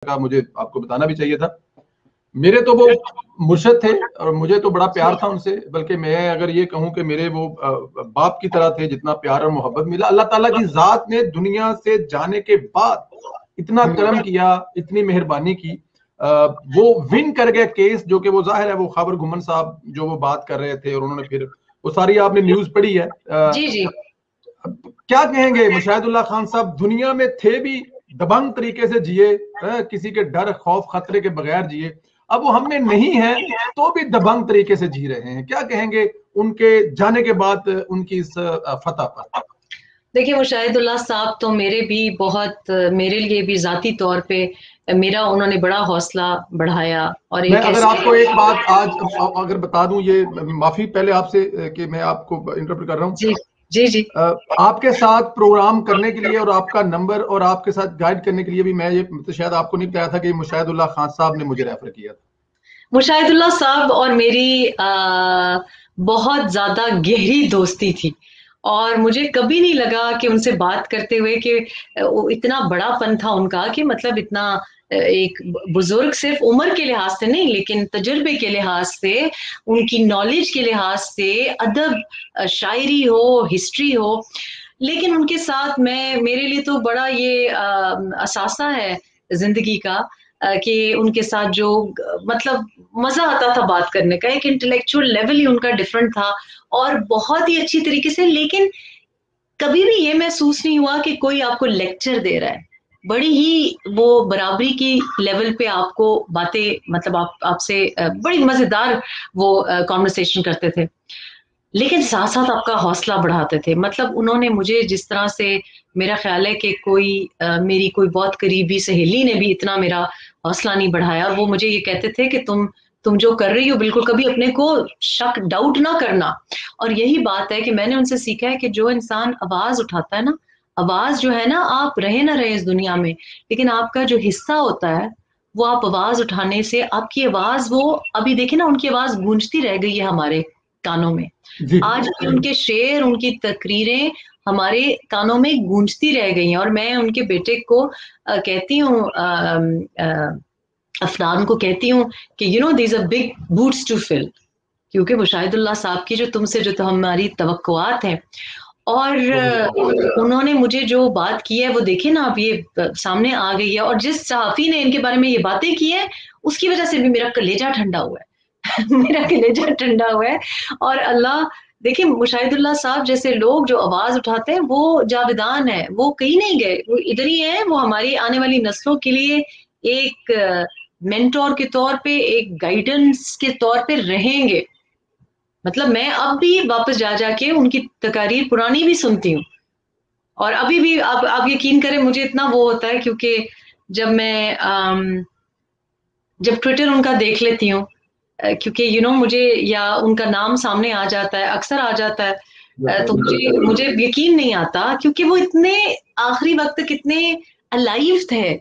का मुझे आपको बताना भी चाहिए था। मेरे तो वो मुर्शद थे और मुझे तो बड़ा प्यार था उनसे, बल्कि मैं अगर ये कहूं कि मेरे वो बाप की तरह थे, जितना प्यार और मोहब्बत मिला। अल्लाह ताला की जात ने दुनिया से जाने के बाद इतना करम किया, इतनी मेहरबानी की। वो विन कर गए केस, जो कि वो जाहिर है वो खबर घुमन साहब जो वो बात कर रहे थे, और उन्होंने फिर वो सारी आपने न्यूज पढ़ी है। जी जी। क्या कहेंगे, मुशाहिदुल्लाह खान साहब दुनिया में थे भी, दबंग तरीके से जिए, किसी के डर खौफ खतरे के बगैर जिए। अब वो हम में नहीं है तो भी दबंग तरीके से जी रहे हैं। क्या कहेंगे उनके जाने के बाद उनकी इस फतह पर? देखिए, मुशाहिदुल्लाह साहब तो मेरे भी बहुत, मेरे लिए भी ज़ाती तौर पे मेरा उन्होंने बड़ा हौसला बढ़ाया। और मैं एक अगर ऐसे आपको एक बात आज अगर बता दूं, ये माफी पहले आपसे कि मैं आपको इंटरप्ट कर रहा हूं। जी जी जी। आपके साथ प्रोग्राम करने के लिए और आपका नंबर और आपके साथ गाइड करने के लिए भी मैं ये तो शायद आपको नहीं बताया था कि मुशाहिदुल्लाह खान साहब ने मुझे रेफर किया था। मुशाहिदुल्लाह साहब और मेरी बहुत ज्यादा गहरी दोस्ती थी, और मुझे कभी नहीं लगा कि उनसे बात करते हुए कि इतना बड़ापन था उनका, कि मतलब इतना एक बुजुर्ग सिर्फ उम्र के लिहाज से नहीं, लेकिन तजुर्बे के लिहाज से, उनकी नॉलेज के लिहाज से, अदब, शायरी हो, हिस्ट्री हो। लेकिन उनके साथ मैं, मेरे लिए तो बड़ा ये असासा है जिंदगी का, कि उनके साथ जो मतलब मजा आता था बात करने का। एक इंटेलेक्चुअल लेवल ही उनका डिफरेंट था, और बहुत ही अच्छी तरीके से। लेकिन कभी भी ये महसूस नहीं हुआ कि कोई आपको लेक्चर दे रहा है। बड़ी ही वो बराबरी की लेवल पे आपको बातें, मतलब आपसे बड़ी मजेदार वो कॉन्वर्सेशन करते थे, लेकिन साथ साथ आपका हौसला बढ़ाते थे। मतलब उन्होंने मुझे जिस तरह से, मेरा ख्याल है कि कोई मेरी कोई बहुत करीबी सहेली ने भी इतना मेरा हौसला नहीं बढ़ाया। और वो मुझे ये कहते थे कि तुम जो कर रही हो, बिल्कुल कभी अपने को शक, डाउट ना करना। और यही बात है कि मैंने उनसे सीखा है कि जो इंसान आवाज उठाता है ना, आवाज जो है ना, आप रहे ना रहे इस दुनिया में, लेकिन आपका जो हिस्सा होता है वो आप आवाज उठाने से, आपकी आवाज वो, अभी देखे ना, उनकी आवाज गूंजती रह गई है हमारे कानों में। जी आज भी उनके शेर, उनकी तकरीरें हमारे कानों में गूंजती रह गई हैं। और मैं उनके बेटे को कहती हूँ, अफनान को कहती हूँ कि these are big boots to fill, क्योंकि मुशाहिदुल्लाह साहब की जो तुमसे जो तो हमारी तवक्कुआत है। और उन्होंने मुझे जो बात की है वो देखिए ना, अब ये सामने आ गई है। और जिस सहाफी ने इनके बारे में ये बातें की है, उसकी वजह से भी मेरा कलेजा ठंडा हुआ है मेरा कलेजा ठंडा हुआ है। और अल्लाह, देखिए, मुशाहिदुल्लाह साहब जैसे लोग जो आवाज उठाते हैं वो जावेदान है, वो कहीं नहीं गए, वो इधर ही है। वो हमारी आने वाली नस्लों के लिए एक मेंटोर के तौर पे, एक गाइडेंस के तौर पे रहेंगे। मतलब मैं अब भी वापस जा जाके उनकी तकारीर पुरानी भी सुनती हूँ, और अभी भी आप यकीन करें, मुझे इतना वो होता है, क्योंकि जब मैं जब ट्विटर उनका देख लेती हूँ, क्योंकि मुझे, या उनका नाम सामने आ जाता है, अक्सर आ जाता है, तो मुझे मुझे यकीन नहीं आता, क्योंकि वो इतने आखिरी वक्त कितने अलाइव थे।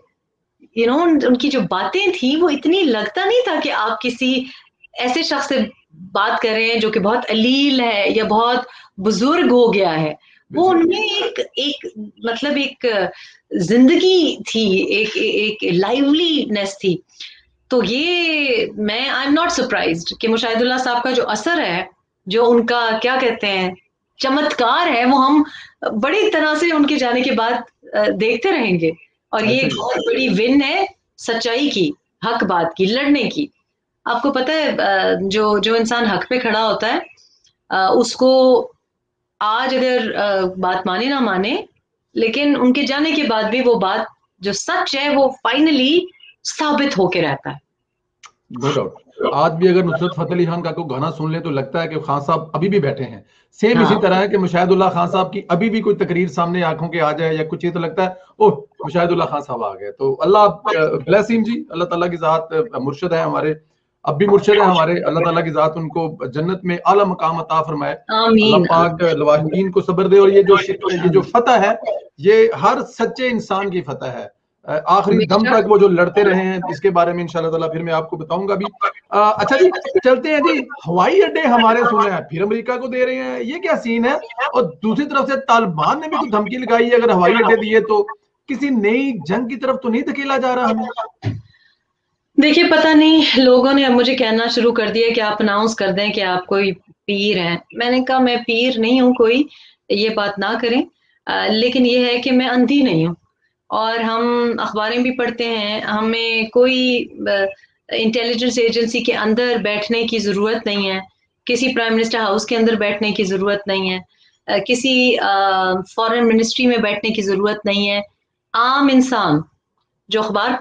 उनकी जो बातें थी वो इतनी, लगता नहीं था कि आप किसी ऐसे शख्स से बात कर रहे हैं जो कि बहुत अलील है या बहुत बुजुर्ग हो गया है। वो उनमें एक एक मतलब एक जिंदगी थी, एक एक लाइवलीनेस थी। तो ये, मैं, आई एम नॉट सरप्राइज्ड कि मुशाहिदुल्लाह साहब का जो असर है, जो उनका क्या कहते हैं, चमत्कार है, वो हम बड़ी तरह से उनके जाने के बाद देखते रहेंगे। और ये एक बहुत बड़ी विन है सच्चाई की, हक बात की, लड़ने की। आपको पता है, जो जो इंसान हक पे खड़ा होता है, उसको आज अगर बात माने ना माने, लेकिन उनके जाने के बाद भी वो बात जो सच है वो फाइनली साबित होके रहता है। No doubt. आज भी अगर नुसरत फतेह अली खान का कोई गाना सुन ले तो लगता है कि खान साहब अभी भी बैठे हैं। सेम इसी तरह है कि मुशाहिदुल्लाह खान साहब की अभी भी कोई तकरीर सामने आंखों के आ जाए या कुछ चीज, तो लगता है ओह मुशाहिदुल्लाह खान साहब आ गए। तो अल्लाह ब्लेस हिम जी, अल्लाह ताला की जात मुर्शद है हमारे, अब भी मुर्शद है हमारे। अल्लाह ताला की जात उनको जन्नत में आला मकाम अता फरमाए। अल्लाह पाक लवाहिदीन को सब्र दे। और ये जो फतह है, ये हर सच्चे इंसान की फतह है। आखिरी दम तक वो जो लड़ते रहे हैं, इसके बारे में इंशाल्लाह ताला फिर मैं आपको बताऊंगा भी। अच्छा जी, चलते हैं जी। हवाई अड्डे हमारे सुने हैं, फिर अमेरिका को दे रहे हैं, ये क्या सीन है? और दूसरी तरफ से तालिबान ने भी कुछ धमकी लगाई है अगर हवाई अड्डे दिए तो किसी नई जंग की तरफ तो नहीं धकेला जा रहा हमें? देखिए, पता नहीं, लोगों ने अब मुझे कहना शुरू कर दिया कि आप अनाउंस कर दें कि आप कोई पीर हैं। मैंने कहा मैं पीर नहीं हूँ कोई, ये बात ना करें। लेकिन ये है कि मैं अंधी नहीं हूँ, और हम अखबारें भी पढ़ते हैं। हमें कोई इंटेलिजेंस एजेंसी के अंदर बैठने की ज़रूरत नहीं है, किसी प्राइम मिनिस्टर हाउस के अंदर बैठने की ज़रूरत नहीं है, किसी फॉरेन मिनिस्ट्री में बैठने की ज़रूरत नहीं है। आम इंसान जो अखबार